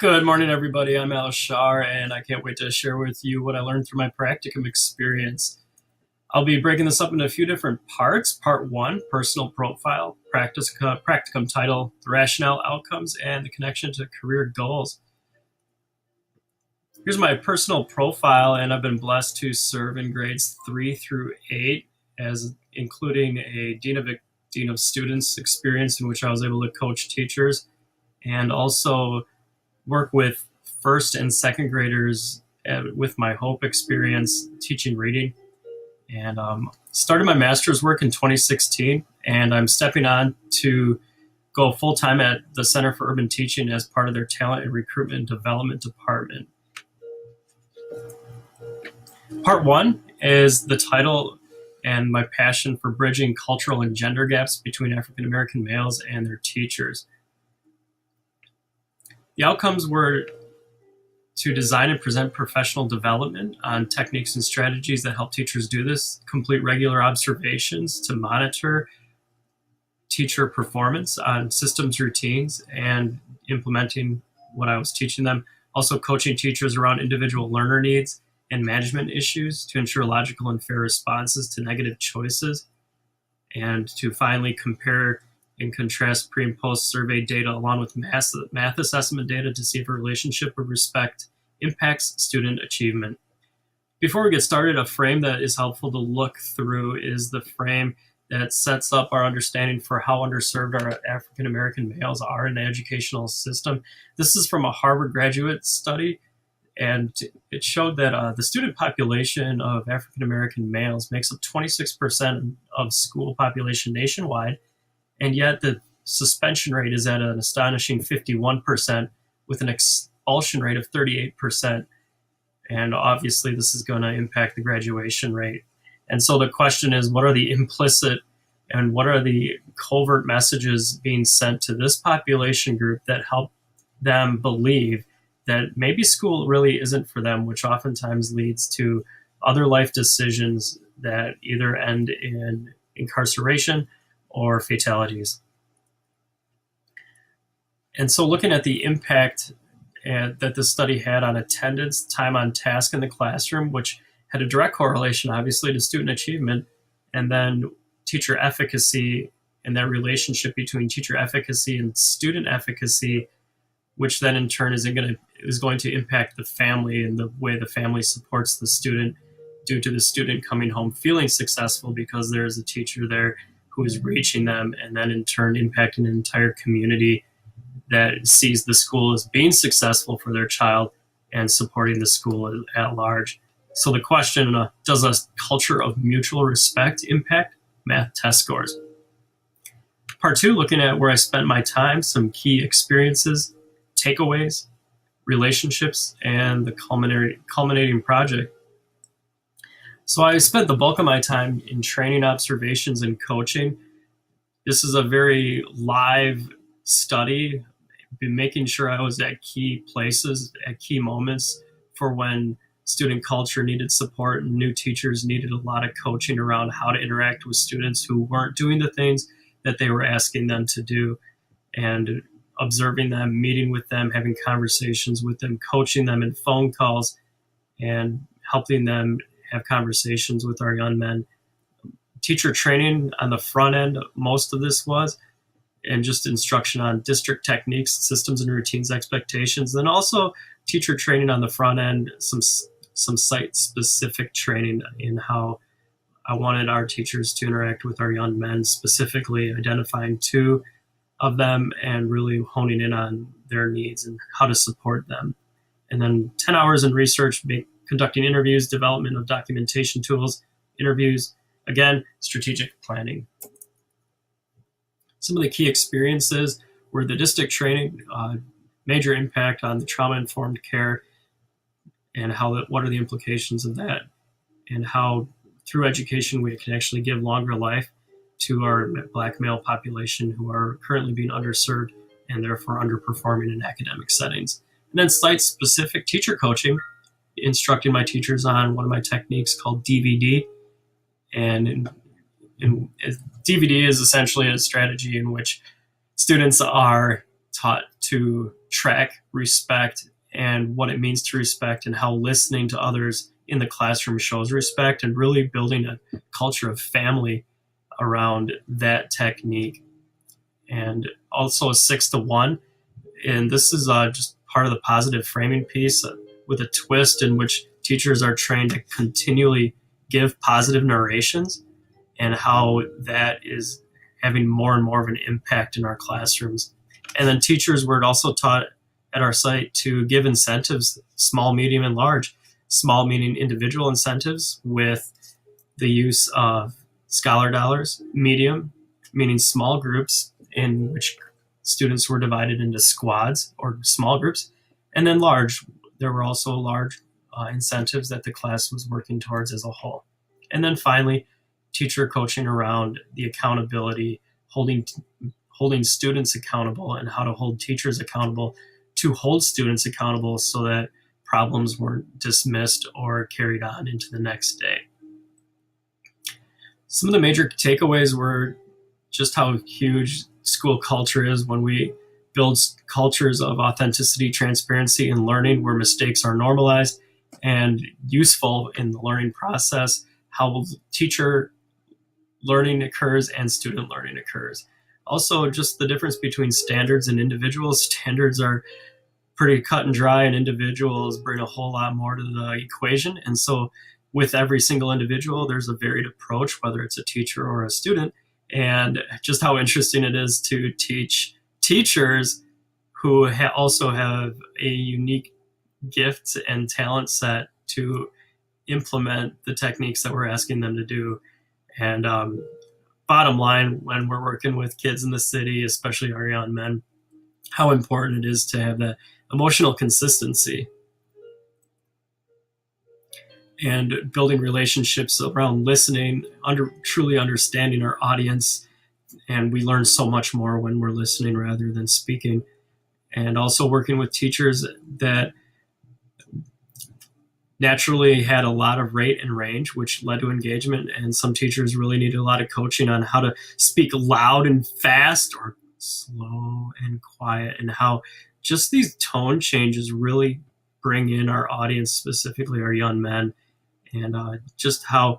Good morning, everybody. I'm Al Shar, and I can't wait to share with you what I learned through my practicum experience. I'll be breaking this up into a few different parts. Part one, personal profile, practicum title, the rationale, outcomes, and the connection to career goals. Here's my personal profile, and I've been blessed to serve in grades 3 through 8, as including a dean of students experience in which I was able to coach teachers, and also work with first and second graders with my Hope experience teaching reading. And started my master's work in 2016, and I'm stepping on to go full-time at the Center for Urban Teaching as part of their Talent and Recruitment Development Department. Part one is the title and my passion for bridging cultural and gender gaps between African American males and their teachers. The outcomes were to design and present professional development on techniques and strategies that help teachers do this, complete regular observations to monitor teacher performance on systems routines and implementing what I was teaching them. Also coaching teachers around individual learner needs and management issues to ensure logical and fair responses to negative choices, and to finally compare and contrast pre and post survey data along with math assessment data to see if a relationship of respect impacts student achievement. Before we get started, a frame that is helpful to look through is the frame that sets up our understanding for how underserved our African American males are in the educational system. This is from a Harvard graduate study, and it showed that the student population of African American males makes up 26% of school population nationwide, and yet the suspension rate is at an astonishing 51% with an expulsion rate of 38%. And obviously this is going to impact the graduation rate. And so the question is, what are the implicit and what are the covert messages being sent to this population group that help them believe that maybe school really isn't for them, which oftentimes leads to other life decisions that either end in incarceration or fatalities. And so looking at the impact that this study had on attendance, time on task in the classroom, which had a direct correlation, obviously, to student achievement, and then teacher efficacy and that relationship between teacher efficacy and student efficacy, which then in turn is going to impact the family and the way the family supports the student due to the student coming home feeling successful because there is a teacher there who is reaching them, and then in turn impacting an entire community that sees the school as being successful for their child and supporting the school at large. So the question, does a culture of mutual respect impact math test scores? Part two, looking at where I spent my time, some key experiences, takeaways, relationships, and the culminating project. So I spent the bulk of my time in training, observations, and coaching. This is a very live study, been making sure I was at key places, at key moments for when student culture needed support and new teachers needed a lot of coaching around how to interact with students who weren't doing the things that they were asking them to do, and observing them, meeting with them, having conversations with them, coaching them in phone calls, and helping them have conversations with our young men. Teacher training on the front end, most of this was, and just instruction on district techniques, systems and routines, expectations. Then also teacher training on the front end, some site-specific training in how I wanted our teachers to interact with our young men, specifically identifying two of them and really honing in on their needs and how to support them. And then 10 hours in research, conducting interviews, development of documentation tools, interviews, again, strategic planning. Some of the key experiences were the district training, major impact on the trauma-informed care, and what are the implications of that, and how through education we can actually give longer life to our Black male population who are currently being underserved and therefore underperforming in academic settings. And then site-specific teacher coaching, instructing my teachers on one of my techniques called DVD. And DVD is essentially a strategy in which students are taught to track respect and what it means to respect, and how listening to others in the classroom shows respect, and really building a culture of family around that technique. And also a 6-to-1. And this is just part of the positive framing piece with a twist in which teachers are trained to continually give positive narrations, and how that is having more and more of an impact in our classrooms. And then teachers were also taught at our site to give incentives, small, medium, and large. Small meaning individual incentives with the use of scholar dollars. Medium meaning small groups in which students were divided into squads or small groups. And then large, there were also large incentives that the class was working towards as a whole. And then finally, teacher coaching around the accountability, holding students accountable, and how to hold teachers accountable to hold students accountable so that problems weren't dismissed or carried on into the next day. Some of the major takeaways were just how huge school culture is when we build cultures of authenticity, transparency, and learning where mistakes are normalized and useful in the learning process, how teacher learning occurs and student learning occurs. Also, just the difference between standards and individuals. Standards are pretty cut and dry, and individuals bring a whole lot more to the equation. And so with every single individual, there's a varied approach, whether it's a teacher or a student. And just how interesting it is to teach teachers who also have a unique gift and talent set to implement the techniques that we're asking them to do. And bottom line, when we're working with kids in the city, especially our young men, how important it is to have that emotional consistency and building relationships around listening, truly understanding our audience. And we learn so much more when we're listening rather than speaking. And also working with teachers that naturally had a lot of rate and range, which led to engagement. And some teachers really needed a lot of coaching on how to speak loud and fast or slow and quiet, and how just these tone changes really bring in our audience, specifically our young men. And just how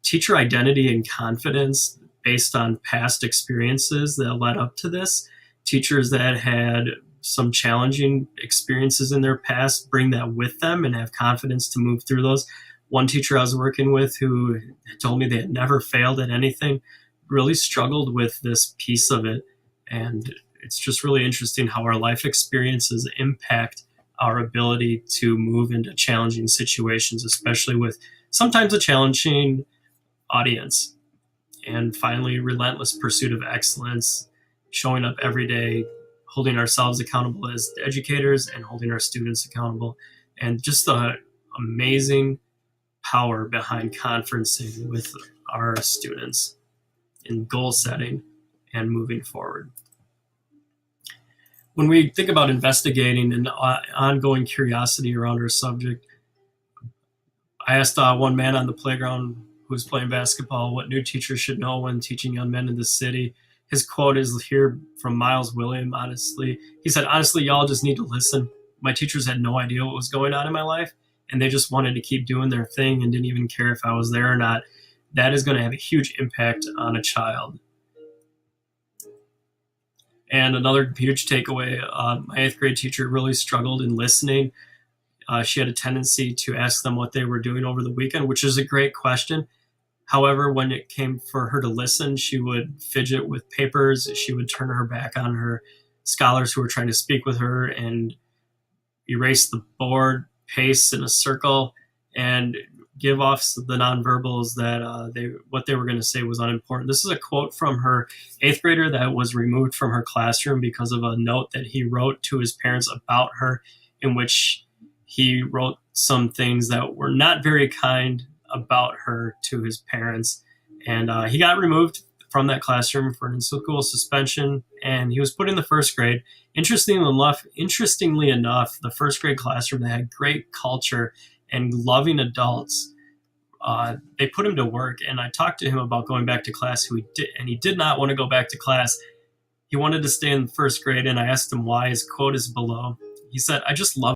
teacher identity and confidence based on past experiences that led up to this. Teachers that had some challenging experiences in their past bring that with them and have confidence to move through those. One teacher I was working with who told me they had never failed at anything really struggled with this piece of it. And it's just really interesting how our life experiences impact our ability to move into challenging situations, especially with sometimes a challenging audience. And finally, relentless pursuit of excellence, showing up every day, holding ourselves accountable as educators and holding our students accountable, and just the amazing power behind conferencing with our students in goal setting and moving forward. When we think about investigating and ongoing curiosity around our subject, I asked one man on the playground who was playing basketball what new teachers should know when teaching young men in the city. His quote is here from Miles William, honestly. He said, "Honestly, y'all just need to listen. My teachers had no idea what was going on in my life, and they just wanted to keep doing their thing and didn't even care if I was there or not. That is going to have a huge impact on a child." And another huge takeaway, my 8th grade teacher really struggled in listening. She had a tendency to ask them what they were doing over the weekend, which is a great question. However, when it came for her to listen, she would fidget with papers. She would turn her back on her scholars who were trying to speak with her and erase the board, pace in a circle, and give off the nonverbals that what they were going to say was unimportant. This is a quote from her 8th grader that was removed from her classroom because of a note that he wrote to his parents about her, in which he wrote some things that were not very kind about her to his parents. And he got removed from that classroom for an in-school suspension, and he was put in the 1st grade. Interestingly enough, the 1st grade classroom that had great culture and loving adults, they put him to work. And I talked to him about going back to class, and he did not want to go back to class. He wanted to stay in first grade, and I asked him why. His quote is below. He said, "I just love